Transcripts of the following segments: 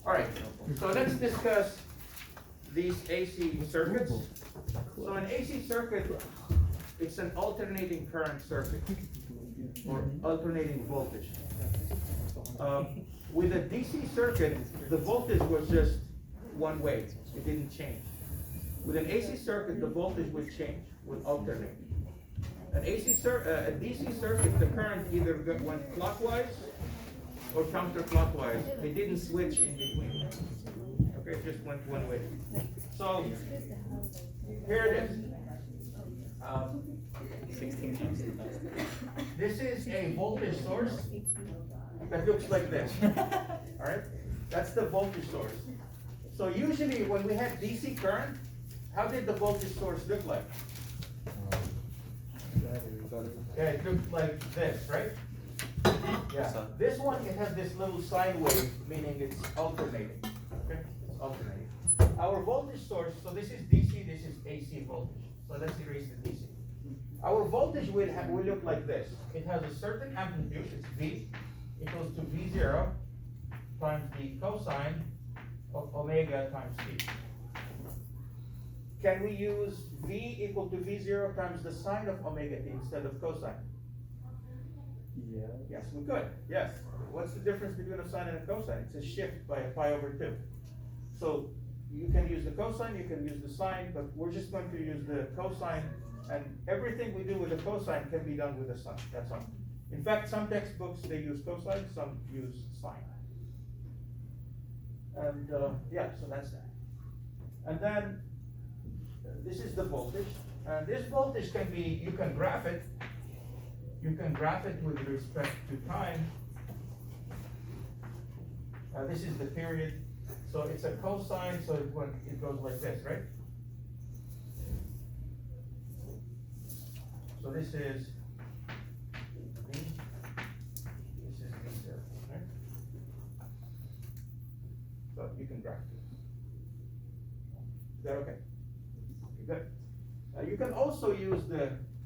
All right, so let's discuss these AC circuits. So an AC circuit, it's an alternating current circuit or alternating voltage. With a DC circuit, the voltage was just one way, it didn't change. With an AC circuit, the voltage would change, would alternate. A DC circuit, the current either went clockwise or counterclockwise. They didn't switch in between. Okay, it just went one way. So here it is. 16 This is a voltage source that looks like this. All right, that's the voltage source. So usually when we had DC current, how did the voltage source look like? Yeah, it looked like this, right? Yeah. This one, it has this little sine wave, meaning it's alternating. Okay, it's alternating. Our voltage source, so this is DC, this is AC voltage. So let's erase the DC. Our voltage will look like this. It has a certain amplitude, it's V, equals to V0 times the cosine of omega times T. Can we use V equal to V0 times the sine of omega T instead of cosine? Yeah. Yes, we could, yes. What's the difference between a sine and a cosine? It's a shift by a pi over 2. So you can use the cosine, you can use the sine, but we're just going to use the cosine, and everything we do with the cosine can be done with the sine, that's all. In fact, some textbooks, they use cosine, some use sine. And yeah, so that's that. And then this is the voltage, and this voltage can be, you can graph it with respect to time. This is the period, so it's a cosine, so it goes like this, right? So this is V, this is V0, right? So you can graph it. Is that okay? Good. You can also use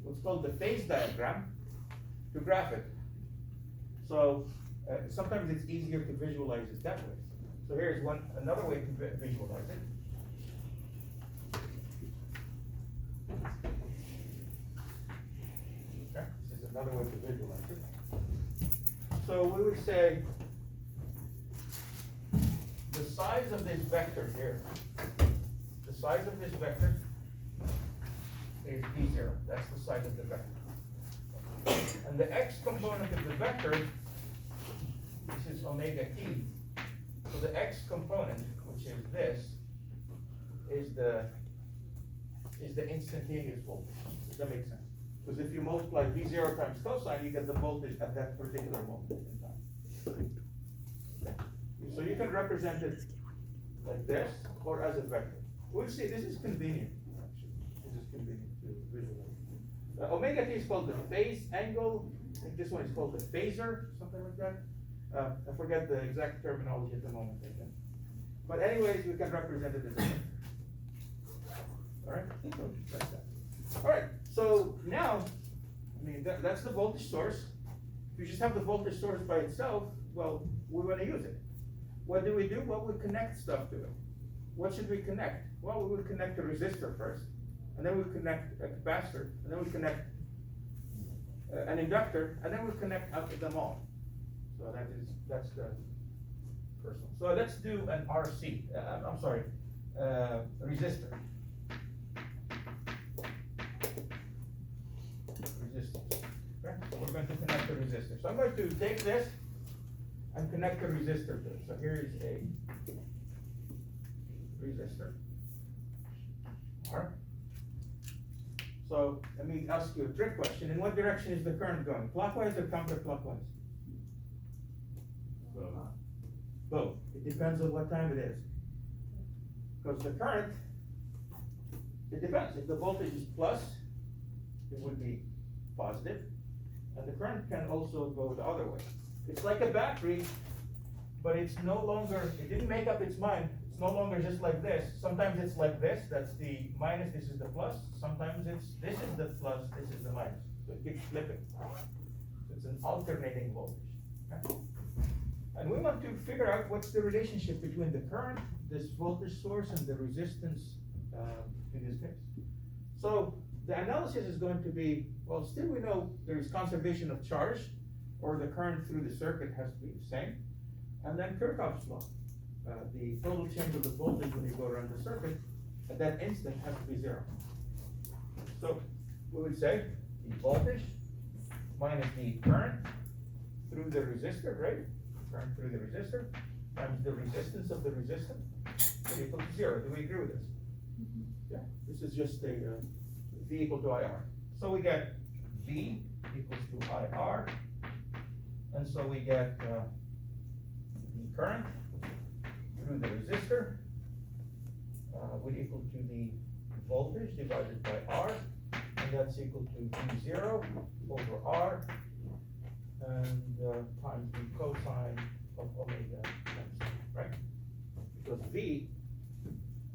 what's called the phase diagram to graph it. So sometimes it's easier to visualize it that way. So here's another way to visualize it. Okay, this is another way to visualize it. So we would say the size of this vector here, the size of this vector is V0. That's the size of the vector. And the x component of the vector, this is omega t. So the x component, which is this, is the instantaneous voltage. Does that make sense? Because if you multiply V0 times cosine, you get the voltage at that particular moment in time. Okay. So you can represent it like this or as a vector. We'll see, this is convenient, actually. This is convenient to visualize. Omega t is called the phase angle. I think this one is called the phasor, something like that. I forget the exact terminology at the moment, I think. But anyways, we can represent it as a vector. All right, so like that. All right, so now, I mean, that's the voltage source. If you just have the voltage source by itself, well, we want to use it. What do? Well, we connect stuff to it. What should we connect? Well, we would connect a resistor first, and then we connect a capacitor, and then we connect an inductor, and then we connect up them all. So that's the first one. So let's do an RC. Resistor. Resistor. Okay? So we're going to connect a resistor. So I'm going to take this and connect a resistor to it. So here is a resistor. All right. So let me ask you a trick question. In what direction is the current going? Clockwise or counterclockwise? Both. It depends on what time it is. Because the current, it depends. If the voltage is plus, it would be positive. And the current can also go the other way. It's like a battery, but it's no longer, it didn't make up its mind. It's no longer just like this. Sometimes it's like this, that's the minus, this is the plus. Sometimes this is the plus, this is the minus. So it keeps flipping. So it's an alternating voltage. Okay? want to figure out what's the relationship between the current, this voltage source, and the resistance, in this case. So the analysis is going to be, well, still we know there is conservation of charge, or the current through the circuit has to be the same. And then Kirchhoff's law, the total change of the voltage when you go around the circuit, at that instant has to be zero. So we would say the voltage minus the current through the resistor, right? Current through the resistor times the resistance of the resistor is equal to zero. Do we agree with this? Yeah, this is just a V equal to IR. So we get V equals to IR, and so we get the current through the resistor would equal to the voltage divided by R, and that's equal to V0 over R, and times the cosine of omega times t, right? Because V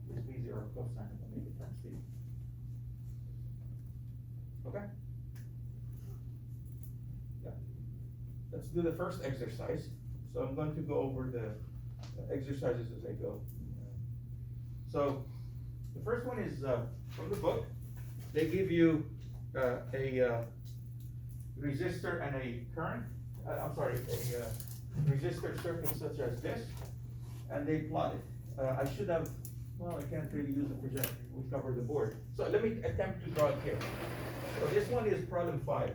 is V0 cosine of omega times t. Okay? Yeah. Let's do the first exercise. So I'm going to go over the exercises as I go. So the first one is from the book. They give you a resistor and a current, a resistor circuit such as this, and they plot it. I should have, well, I can't really use the projector, we cover the board. So let me attempt to draw it here. So this one is problem 5.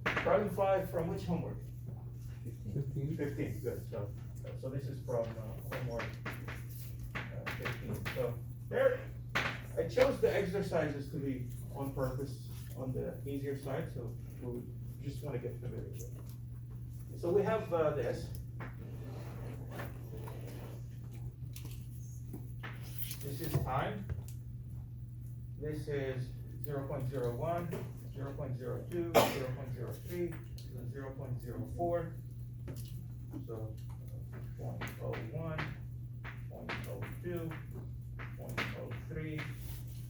Problem 5 from which homework? 15, good. So this is from homework 15. So there, I chose the exercises to be on purpose on the easier side, so we just want to get familiar with it. So we have this. This is time. This is 0.01, 0.02, 0.03, and 0.04. So 0.01, 0.02, 0.03,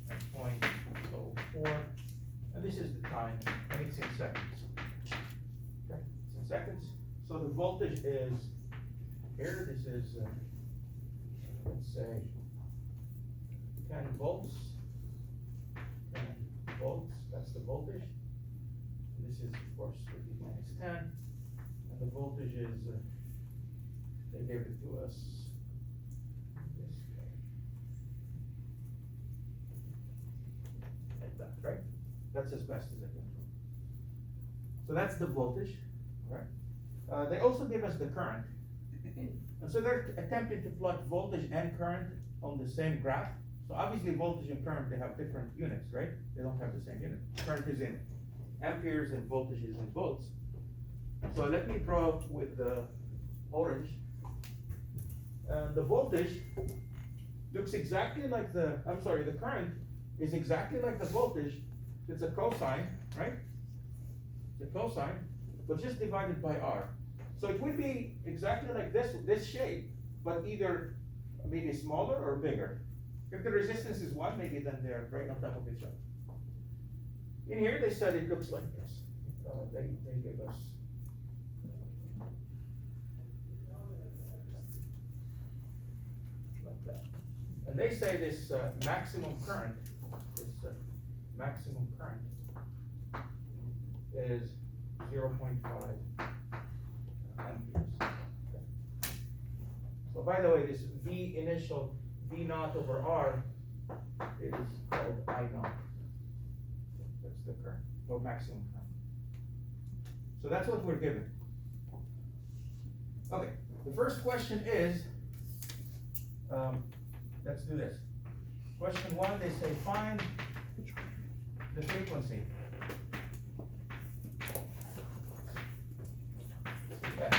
and 0.04. And this is the time, and it's in seconds. Okay, it's in seconds. So the voltage is here. This is, let's say, 10 volts. 10 volts, that's the voltage. This is, of course, 50 minus 10. And the voltage is, they gave it to us this way. Like that, right? That's as best as I can do. So that's the voltage, right? They also give us the current. And so they're attempting to plot voltage and current on the same graph. So obviously voltage and current, they have different units, right? They don't have the same unit. Current is in amperes and voltage is in volts. So let me draw with the orange. The voltage looks exactly like the current is exactly like the voltage. It's a cosine, right? It's a cosine, but just divided by R. So it would be exactly like this shape, but either maybe smaller or bigger. If the resistance is 1, maybe then they're right on top of each other. In here, they said it looks like this. They gave us like that. And they say this maximum current is 0.5 amperes. Okay. So by the way, this V initial, V naught over R is called I naught. That's the current, or maximum current. So that's what we're given. Okay, the first question is, let's do this. Question 1, they say find the frequency. Okay.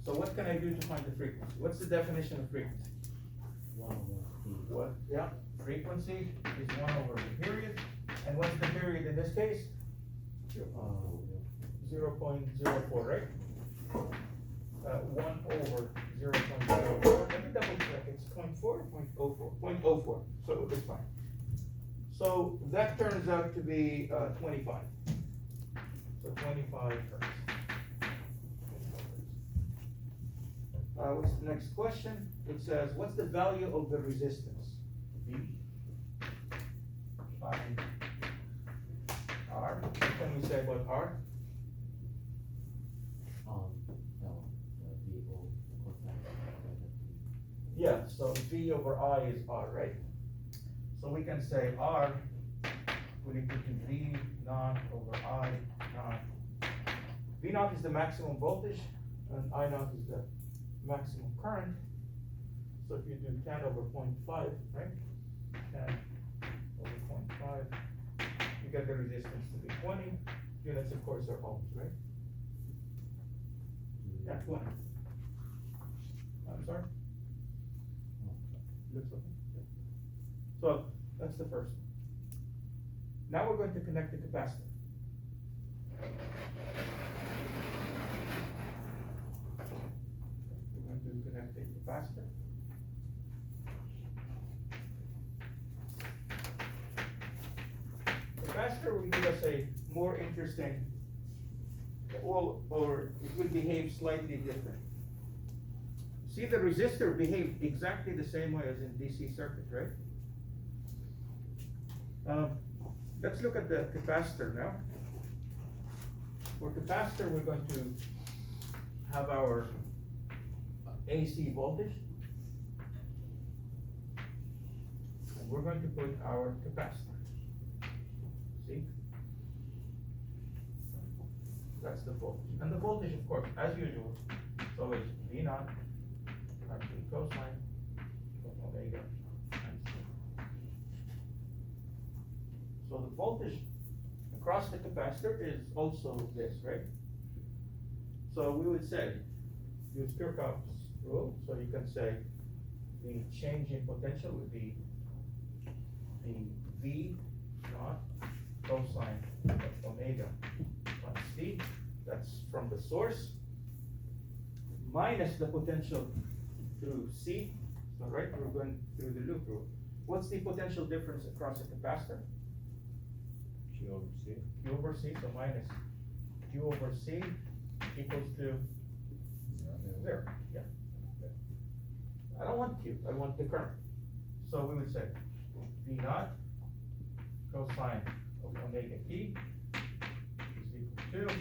So what can I do to find the frequency? What's the definition of frequency? 1 over T. What? Yeah, frequency is 1 over the period. And what's the period in this case? 0.04, right? 1 over 0.04. Let me double check. It's 0.4 or 0.04? 0.04. So it's fine. So that turns out to be 25. So 25 hertz. What's the next question? It says, what's the value of the resistance? V times R. What can we say about R? No, the VO cosine omega t. Yeah, so V over I is R, right? So we can say R will equal to V naught over I naught. V naught is the maximum voltage, and I naught is the maximum current. So if you do 10 over 0.5, right? 10 over 0.5, you get the resistance to be 20. Units, of course, are ohms, right? Yeah, 20. I'm sorry? Looks okay. Yeah. So that's the first one. Now we're going to connect the capacitor. We're going to connect the capacitor. Capacitor will give us a more interesting, or it will behave slightly different. See, the resistor behaved exactly the same way as in DC circuit, right? Let's look at the capacitor now. For capacitor, we're going to have our AC voltage. And we're going to put our capacitor. See? That's the voltage. And the voltage, of course, as usual, is always V naught times the cosine of omega times C. So the voltage across the capacitor is also this, right? So we would say, use Kirchhoff's rule, so you can say the change in potential would be the V naught cosine of omega times C, that's from the source, minus the potential through C, so right, we're going through the loop rule. What's the potential difference across a capacitor? Q over C. Q over C, so minus Q over C equals to 0, yeah. I don't want Q, I want the current. So we would say V naught cosine of omega t is equal to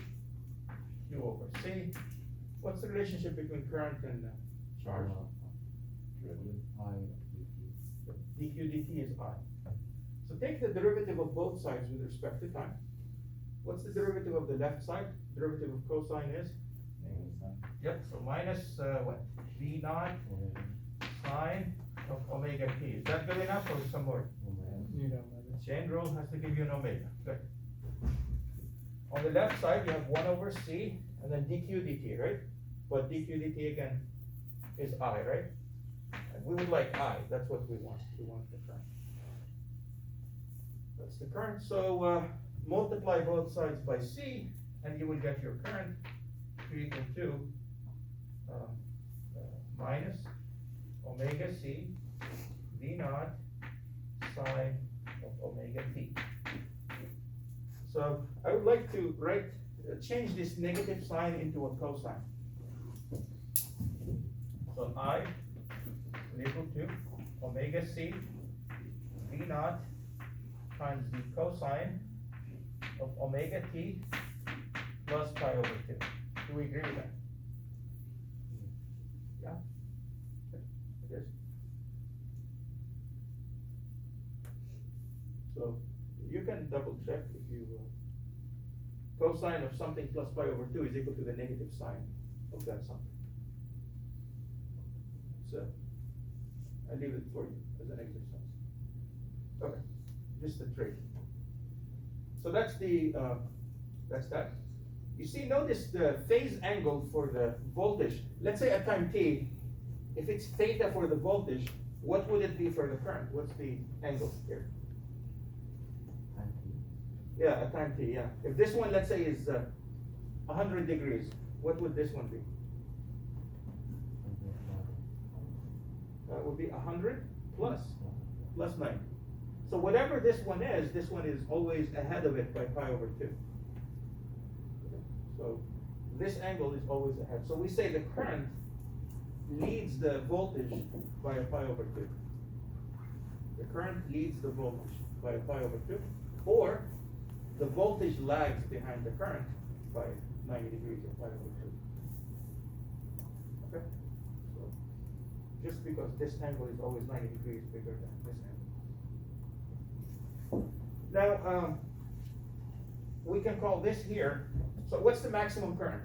Q over C. What's the relationship between current and charge? I dt. dq dt is I. So take the derivative of both sides with respect to time. What's the derivative of the left side? Derivative of cosine is? Negative sign. Yep, so minus what? V naught sine of omega t. Is that good enough or some more? Chain rule has to give you an omega. Good. On the left side, you have 1 over C and then dq dt, right? But dq dt again is I, right? And we would like I. That's what we want. We want the current. That's the current. So multiply both sides by C, and you will get your current equal to minus omega C V naught sine of omega t. So I would like to change this negative sign into a cosine. So I is equal to omega C V naught times the cosine of omega t plus pi over 2. Do we agree with that? Yeah? It is. So you can double check if you cosine of something plus pi over 2 is equal to the negative sign of that something. So I leave it for you as an exercise. Okay, just a trick. So that's the that's that. You see, notice the phase angle for the voltage. Let's say at time t, if it's theta for the voltage, what would it be for the current? What's the angle here? Yeah, at time t, yeah. If this one, let's say, is 100 degrees, what would this one be? That would be 100 plus 90. So whatever this one is always ahead of it by pi over 2. So this angle is always ahead. So we say the current leads the voltage by a pi over 2. The current leads the voltage by a pi over 2, or the voltage lags behind the current by 90 degrees or pi over 2. Okay? So just because this angle is always 90 degrees bigger than this angle. Now, we can call this here, so what's the maximum current?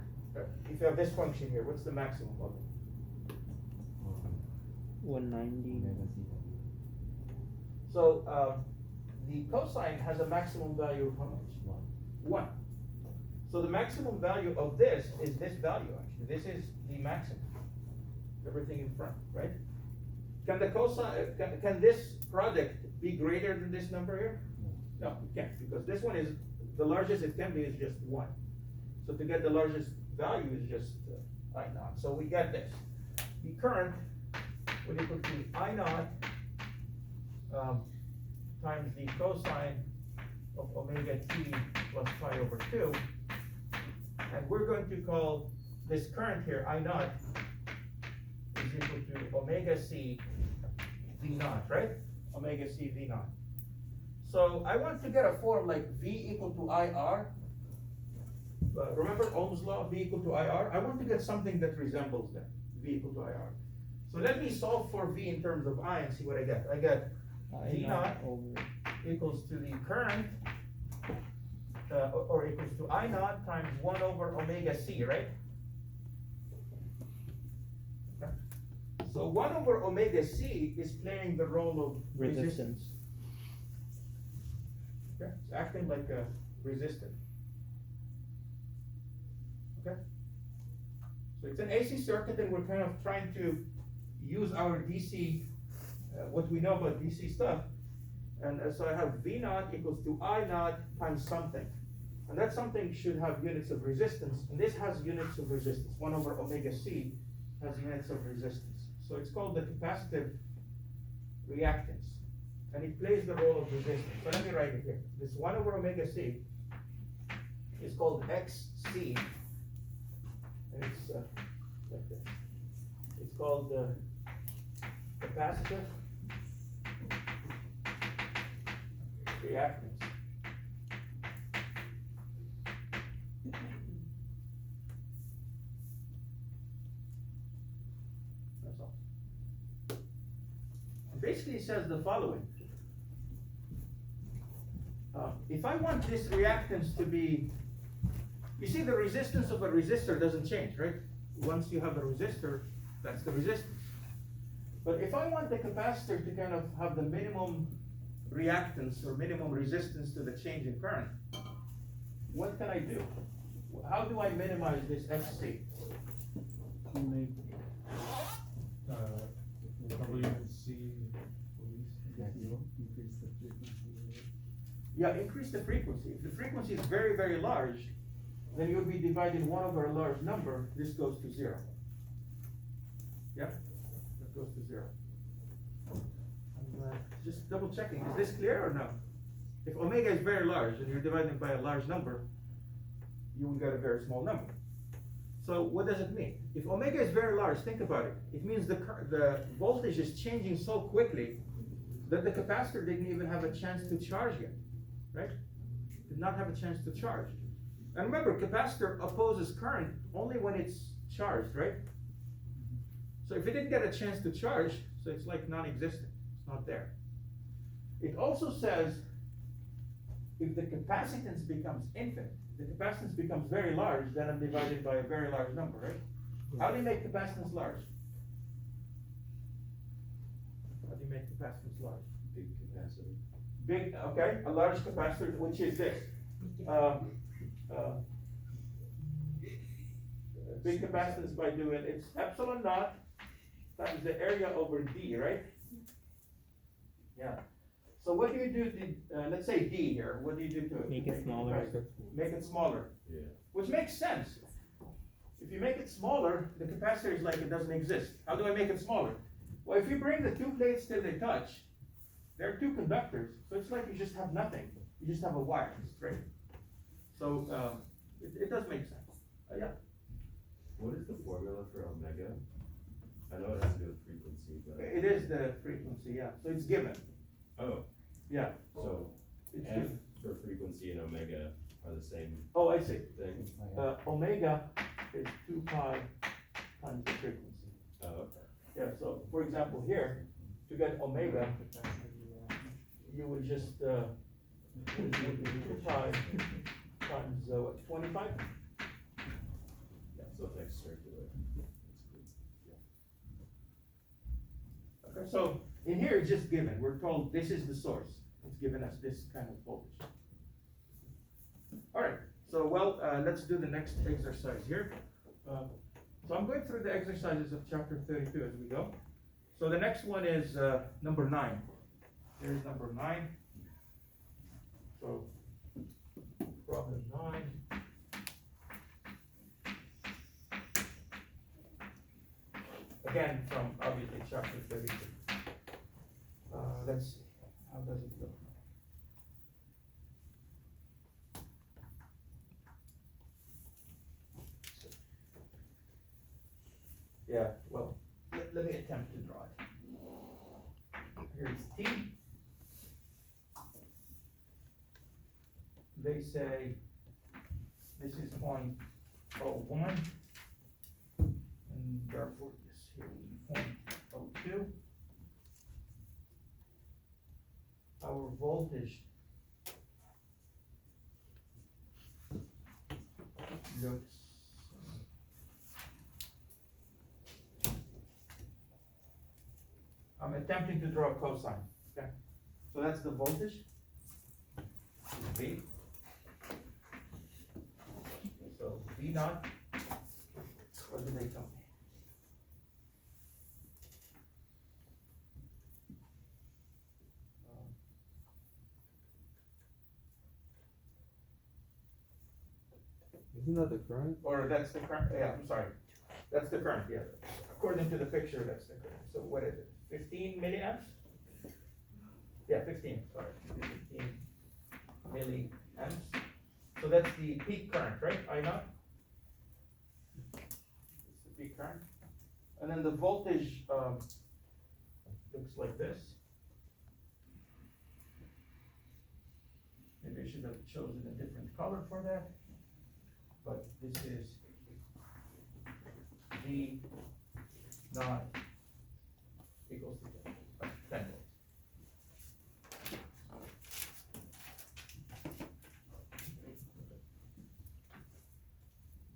If you have this function here, what's the maximum of it? 190. Omega C W. So, the cosine has a maximum value of how much? 1. 1. So the maximum value of this is this value actually. This is the maximum. Everything in front, right? Can the cosine, can this product be greater than this number here? No. No, it can't, because this one is, the largest it can be is just 1. So to get the largest value is just I naught. So we get this. The current would equal to I naught times the cosine of omega t plus pi over 2. And we're going to call this current here, I naught, is equal to omega c v naught, right? Omega c v naught. So I want to get a form like V equal to IR. Remember Ohm's law, V equal to IR? I want to get something that resembles that, V equal to IR. So let me solve for V in terms of I and see what I get. I get I V naught over. equals to the current, or equals to I naught times 1 over omega c, right? Okay. So 1 over omega c is playing the role of resistance. Okay, it's acting like a resistor. Okay? So it's an AC circuit and we're kind of trying to use our DC, what we know about DC stuff. And so I have V naught equals to I naught times something. And that something should have units of resistance, and this has units of resistance. 1 over omega c has units of resistance. So it's called the capacitive reactance. And it plays the role of resistance. So let me write it here. This 1 over omega c is called XC. And it's like this. It's called capacitive reactance. That's all. Basically, it says the following. If I want this reactance to be, you see the resistance of a resistor doesn't change, right? Once you have a resistor, that's the resistance. But if I want the capacitor to kind of have the minimum reactance or minimum resistance to the change in current, what can I do? How do I minimize this XC? Make, W and C Maximum. Increase the frequency. Yeah, increase the frequency. If the frequency is very, very large, then you'll be dividing 1 over a large number, this goes to 0. Yeah, that goes to 0. I'm just double checking, is this clear or no? If omega is very large and you're dividing by a large number, you will get a very small number. So what does it mean? If omega is very large, think about it. It means the voltage is changing so quickly that the capacitor didn't even have a chance to charge yet, right? Did not have a chance to charge. And remember, capacitor opposes current only when it's charged, right? So if it didn't get a chance to charge, so it's like non-existent, it's not there. It also says, if the capacitance becomes infinite, the capacitance becomes very large, then I'm divided by a very large number, right? How do you make capacitance large? How do you make capacitance large? big capacitor. Big, okay, a large capacitor, which is this. Big capacitance by doing, it's epsilon naught times the area over D, right? Yeah. So what do you do to, let's say D here, what do you do to it? Make it the smaller. capacitor? Make it smaller, Yeah. which makes sense. If you make it smaller, the capacitor is like it doesn't exist. How do I make it smaller? Well, if you bring the two plates till they touch, there are two conductors, so it's like you just have nothing. You just have a wire, straight. So, it does make sense. Yeah, What is the formula for omega? I know it has to do with frequency, but, it is the frequency, yeah, so it's given, oh, yeah, so it's F given. for frequency and omega are the same Oh, I see, thing? omega is 2 pi times the frequency. Oh, okay. Yeah, so for example here, to get omega, you would just, would be 2 pi times, what, 25? Yeah, so it's like circular. That's cool. Okay, so in here it's just given, we're told this is the source, it's given us this kind of voltage. Alright, so well, let's do the next exercise here. So I'm going through the exercises of chapter 32 as we go. So the next one is number 9. Here's number 9. So problem 9. Again, from obviously chapter 32. Let's see, how does it look? Yeah, well, let me attempt to draw it. Here's T. They say this is 0.01, and therefore this here will be 0.02. Our voltage looks I'm attempting to draw a cosine, okay? So that's the voltage, V. So V naught, what do they tell me? Isn't that the current? Or that's the current, yeah, I'm sorry, that's the current, yeah. According to the picture, that's the current. So what is it, 15 milliamps? Yeah, 15, sorry, 15 milliamps. So that's the peak current, right, I naught? It's the peak current. And then the voltage, looks like this. Maybe I should have chosen a different color for that. But this is V naught equals to 10 volts.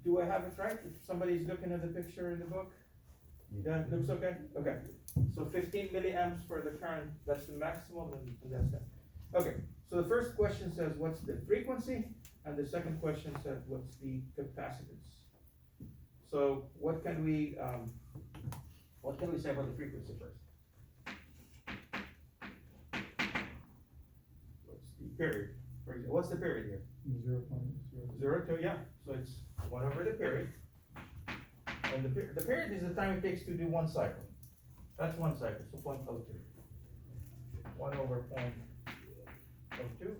Do I have it right? If somebody's looking at the picture in the book? Yeah, it looks okay? Okay. So 15 milliamps for the current, that's the maximum, and that's that. Okay, so the first question says, what's the frequency? And the second question says, what's the capacitance? So what can we say about the frequency first? What's the period? For example, what's the period here? 0.0. 0 to, yeah, so it's 1 over the period. And the period is the time it takes to do one cycle. That's one cycle, so 0.02. 1 over 0.02.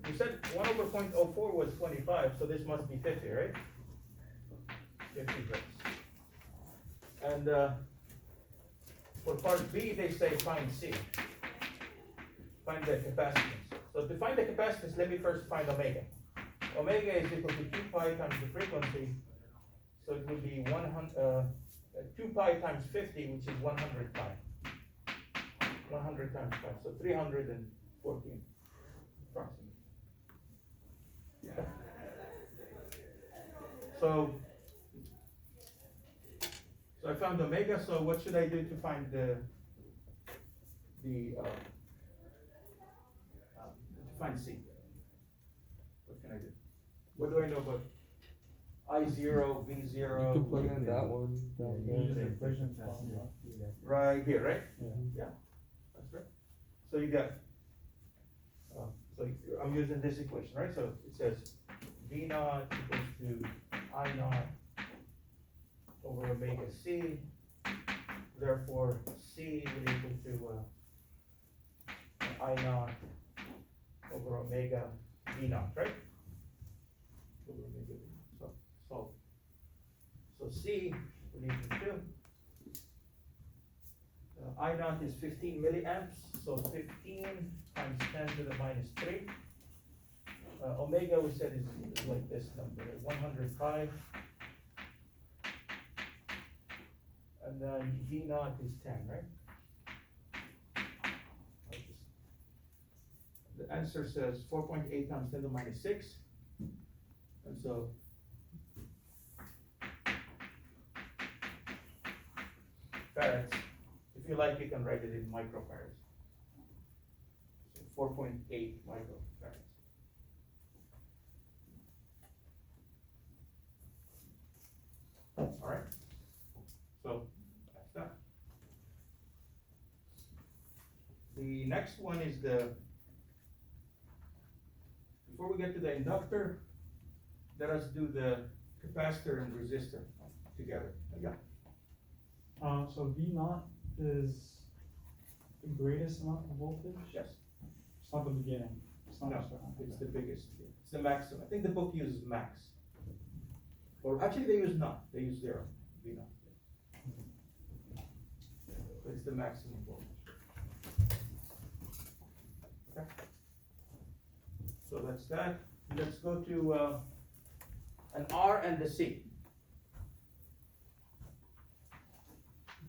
You said 1 over 0.04 was 25, so this must be 50, right? 50 volts. And for part B, they say find C. Find the capacitance. So to find the capacitance, let me first find omega. Omega is equal to 2 pi times the frequency, so it would be 2 pi times 50, which is 100 pi. 100 times 5, so 314 approximately. So I found omega, so what should I do to find to find C? What can I do? What do I know about I0, You V0? can plug in that one down You use there. the equation formula. Right here, right? Yeah. That's right. So you got, so I'm using this equation, right? So it says V naught equals to I naught over omega C. Therefore, C will equal to I naught over omega V naught, right? Over omega V naught. So solve. C, we need to do. I naught is 15 milliamps, so 15 times 10 to the minus 3. Omega we said is like this number, 105. And then V naught is 10, right? The answer says 4.8 times 10 to the minus 6. And so farads, if you like, you can write it in microfarads. So 4.8 microfarads. All right. So that's that. The next one is before we get to the inductor, let us do the capacitor and resistor together. Yeah. So V naught is the greatest amount of voltage? Yes. It's not the beginning. It's not No, the start. it's the biggest. It's the maximum. I think the book uses max. Or actually they use not. They use 0. V naught. It's the maximum voltage. Okay. So that's that. Let's go to an R and a C.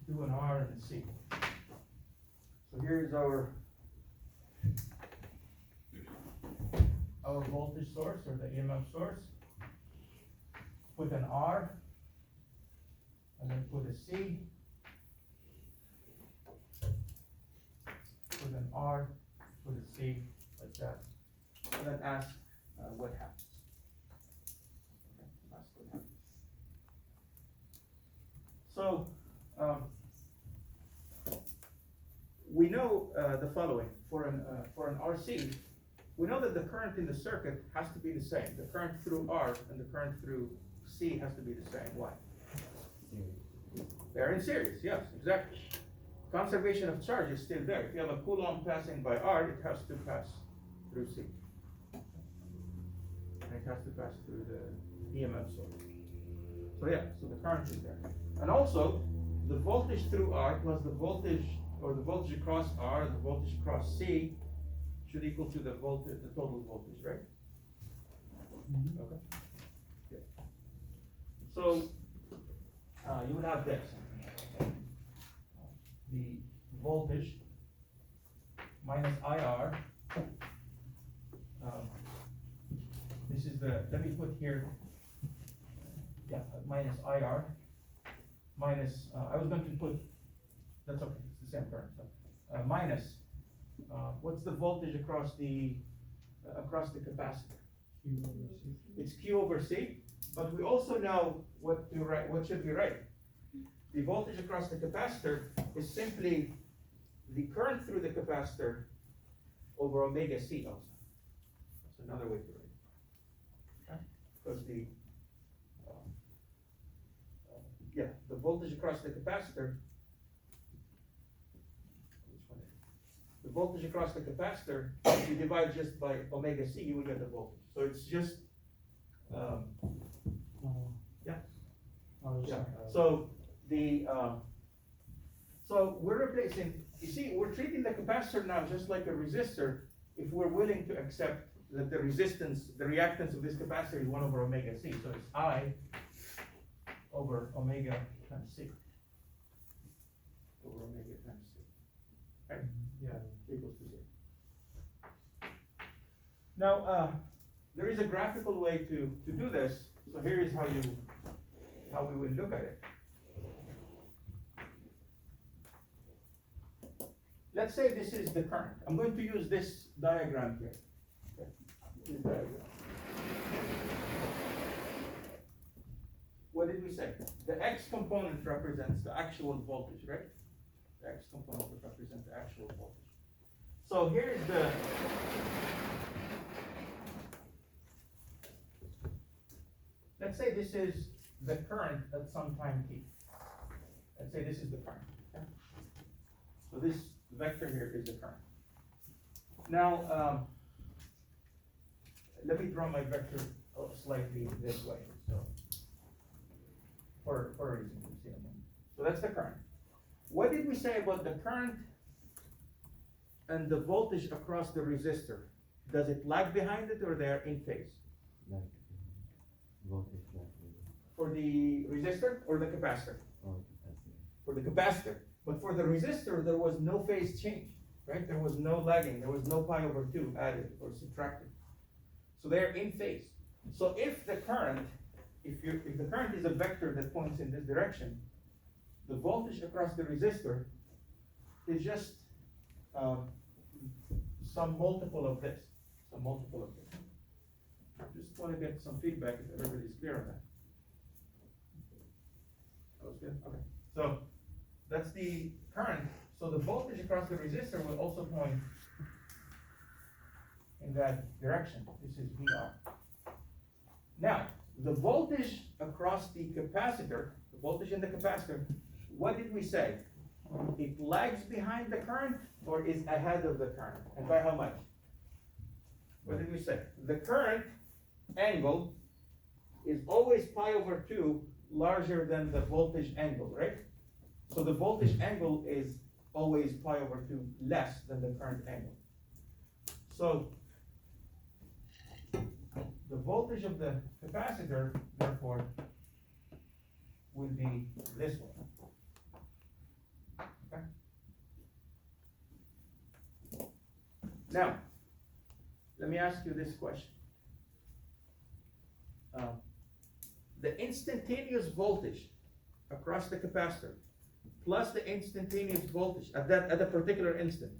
Do an R and a C. So here's our voltage source or the EMF source. Put an R and then put a C. Put an R, put a C, like that. And then ask what happens. Okay, ask what happens. So, we know the following. For an RC, we know that the current in the circuit has to be the same. The current through R and the current through C has to be the same. Why? They're in series, yes, exactly. Conservation of charge is still there. If you have a Coulomb passing by R, it has to pass through C. And it has to pass through the EMF source. So yeah, so the current is there. And also, the voltage through R plus the voltage, or the voltage across R, the voltage across C, should equal to the voltage, the total voltage, right? Mhm. Okay. Yeah. So, you would have this. The voltage minus IR. This is the, let me put here, yeah, minus IR, minus, I was going to put, that's okay, it's the same current, so, minus, what's the voltage across the capacitor? Q over C. It's Q over C, but we also know what to write, what should we write? The voltage across the capacitor is simply the current through the capacitor over omega C also. That's another way to write it. Okay? Because the voltage across the capacitor, which one is it? The voltage across the capacitor, if you divide just by omega C, you will get the voltage. So it's just, Oh. Yeah. Oh, yeah, sorry. so so we're replacing, you see, we're treating the capacitor now just like a resistor if we're willing to accept that the resistance, the reactance of this capacitor is 1 over omega C. So it's I over omega times C. Over omega times C. Right? Yeah. Equals to 0. Now, there is a graphical way to do this. So here is how we will look at it. Let's say this is the current. I'm going to use this diagram here. Okay. This diagram. What did we say? The X component represents the actual voltage, right? The X component would represent the actual voltage. So here is the let's say this is the current at some time t. Let's say this is the current. Okay? So this vector here is the current. Now, let me draw my vector slightly this way. So for a reason, we'll see in a moment. So that's the current. What did we say about the current and the voltage across the resistor? Does it lag behind it or they're in phase? Like, voltage like, For the resistor or the capacitor? or capacity. For the capacitor. But for the resistor, there was no phase change, right? There was no lagging, there was no pi over 2 added or subtracted. So they're in phase. So if the current, if the current is a vector that points in this direction, the voltage across the resistor is just some multiple of this, some multiple of this. I just want to get some feedback if everybody's clear on that. That was good, okay. So that's the current. So the voltage across the resistor will also point in that direction. This is VR. Now, the voltage across the capacitor, the voltage in the capacitor, what did we say? It lags behind the current or is ahead of the current? And by how much? What did we say? The current angle is always pi over 2 larger than the voltage angle, right? So the voltage angle is always pi over 2 less than the current angle. So the voltage of the capacitor, therefore, will be this one. Okay? Now, let me ask you this question. The instantaneous voltage across the capacitor plus the instantaneous voltage at a particular instant,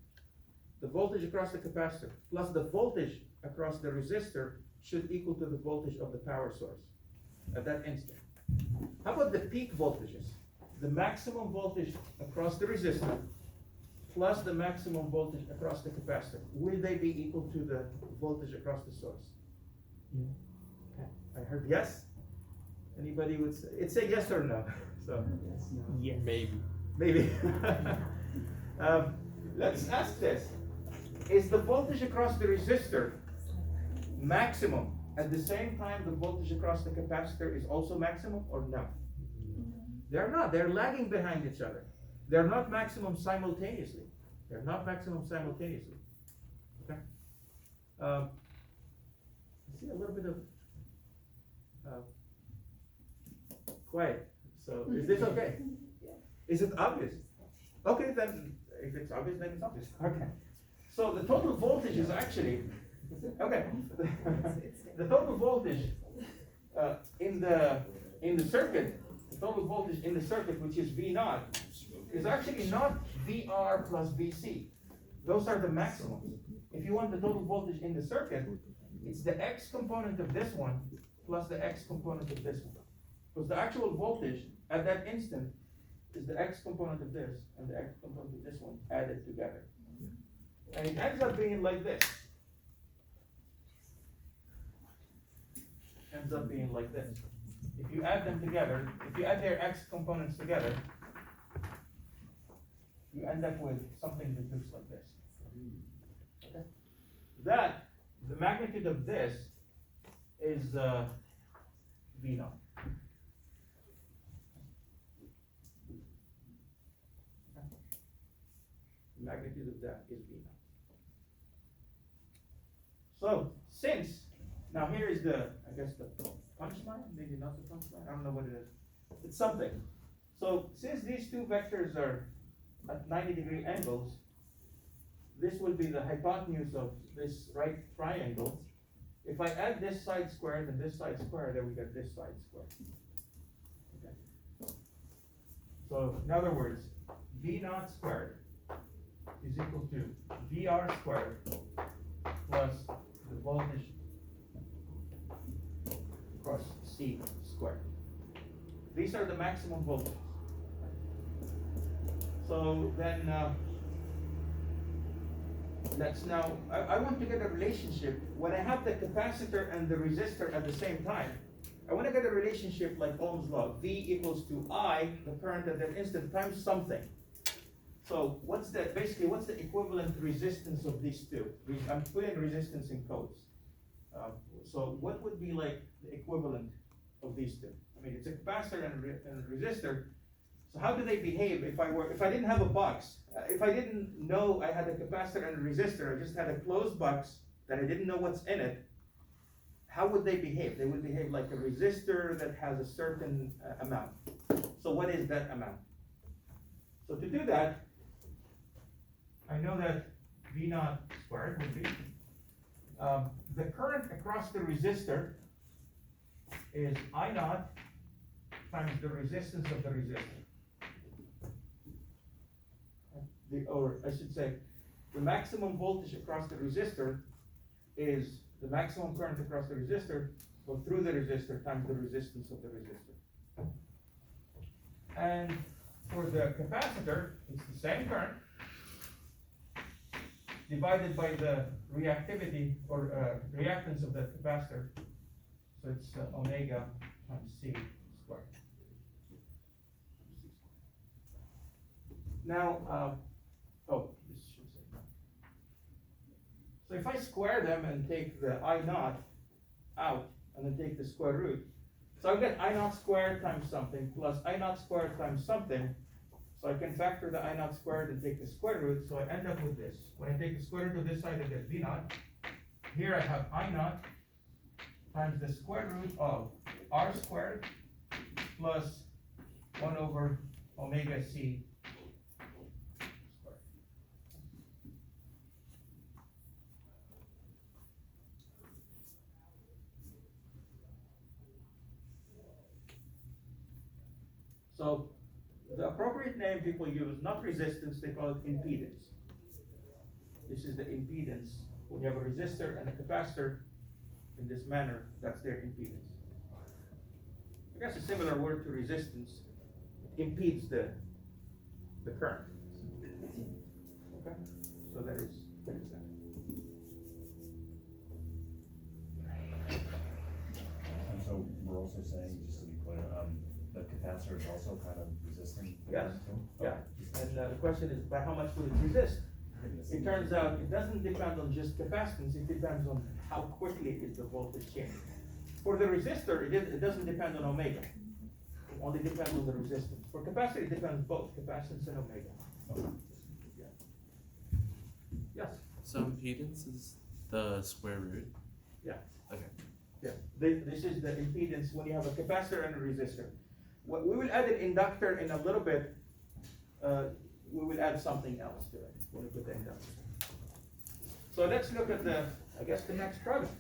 the voltage across the capacitor plus the voltage across the resistor should equal to the voltage of the power source at that instant. How about the peak voltages? The maximum voltage across the resistor plus the maximum voltage across the capacitor. Will they be equal to the voltage across the source? Yeah. Okay. I heard yes. Anybody would say, it's a yes or no. So Yeah, maybe. maybe. Let's ask this. Is the voltage across the resistor maximum at the same time the voltage across the capacitor is also maximum or no? They're not. They're lagging behind each other. They're not maximum simultaneously. They're not maximum simultaneously. Okay? I see a little bit of quiet. So is this okay? Is it obvious? Okay, then if it's obvious, then it's obvious. Okay. So the total voltage is actually, okay. The total voltage in the circuit, the total voltage in the circuit, which is V naught, is actually not VR plus VC. Those are the maximums. If you want the total voltage in the circuit, it's the X component of this one plus the X component of this one. Because the actual voltage at that instant is the X component of this and the X component of this one added together. And it ends up being like this. Ends up being like this. If you add them together, if you add their X components together, you end up with something that looks like this. Okay? That, the magnitude of this is V naught. The magnitude of that is V naught. So, since, now here is the, I guess the punchline, maybe not the punchline, I don't know what it is. It's something. So, since these two vectors are at 90-degree angles, this will be the hypotenuse of this right triangle. If I add this side squared and this side squared, then we get this side squared. Okay. So, in other words, V naught squared is equal to VR squared plus the voltage across C squared. These are the maximum voltages. So then, let's now, I want to get a relationship. When I have the capacitor and the resistor at the same time, I want to get a relationship like Ohm's law. V equals to I, the current at that instant, times something. So what's the equivalent resistance of these two? I'm putting resistance in codes. So what would be like the equivalent of these two. I mean, it's a capacitor and a resistor. So how do they behave if I didn't have a box? If I didn't know I had a capacitor and a resistor, I just had a closed box that I didn't know what's in it, how would they behave? They would behave like a resistor that has a certain amount. So what is that amount? So to do that, I know that V naught squared would be, the current across the resistor is I naught times the resistance of the resistor. Or I should say, the maximum voltage across the resistor is the maximum current across the resistor, or through the resistor times the resistance of the resistor. And for the capacitor, it's the same current divided by the reactivity or reactance of the capacitor. So it's omega times C squared. Now, this should say. So if I square them and take the I naught out and then take the square root, so I get I naught squared times something plus I naught squared times something. So I can factor the I naught squared and take the square root, so I end up with this. When I take the square root of this side, I get V naught. Here I have I naught times the square root of R squared plus 1 over omega C squared. So the appropriate name people use, not resistance, they call it impedance. This is the impedance. When you have a resistor and a capacitor in this manner, that's their impedance. I guess a similar word to resistance. It impedes the current. Okay? So that is that. And so we're also saying, just to be clear, the capacitor is also kind of resisting the Yes. current too? Yeah, and the question is, by how much will it resist? It turns out it doesn't depend on just capacitance, it depends on how quickly is the voltage change. For the resistor, it doesn't depend on omega. It only depends on the resistance. For capacitor, it depends both capacitance and omega. Okay. Yeah. Yes, So impedance is the square root. yeah, Okay. yeah. This is the impedance when you have a capacitor and a resistor. We will add an inductor in a little bit. We will add something else to it when we put the inductor. So let's look at the next problem.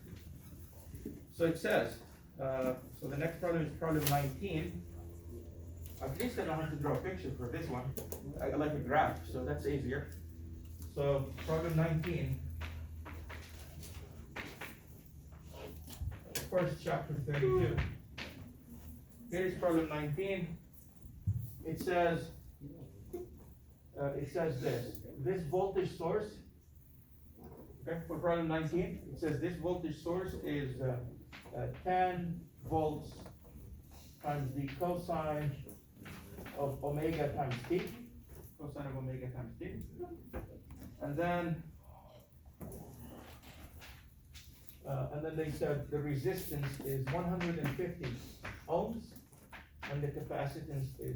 So it says, so the next problem is problem 19. At least I don't have to draw a picture for this one. I like a graph, so that's easier. So problem 19. First chapter 32. Here's problem 19. It says this voltage source, okay, for problem 19, it says this voltage source is 10 volts times the cosine of omega times t, cosine of omega times t, and then they said the resistance is 150 ohms and the capacitance is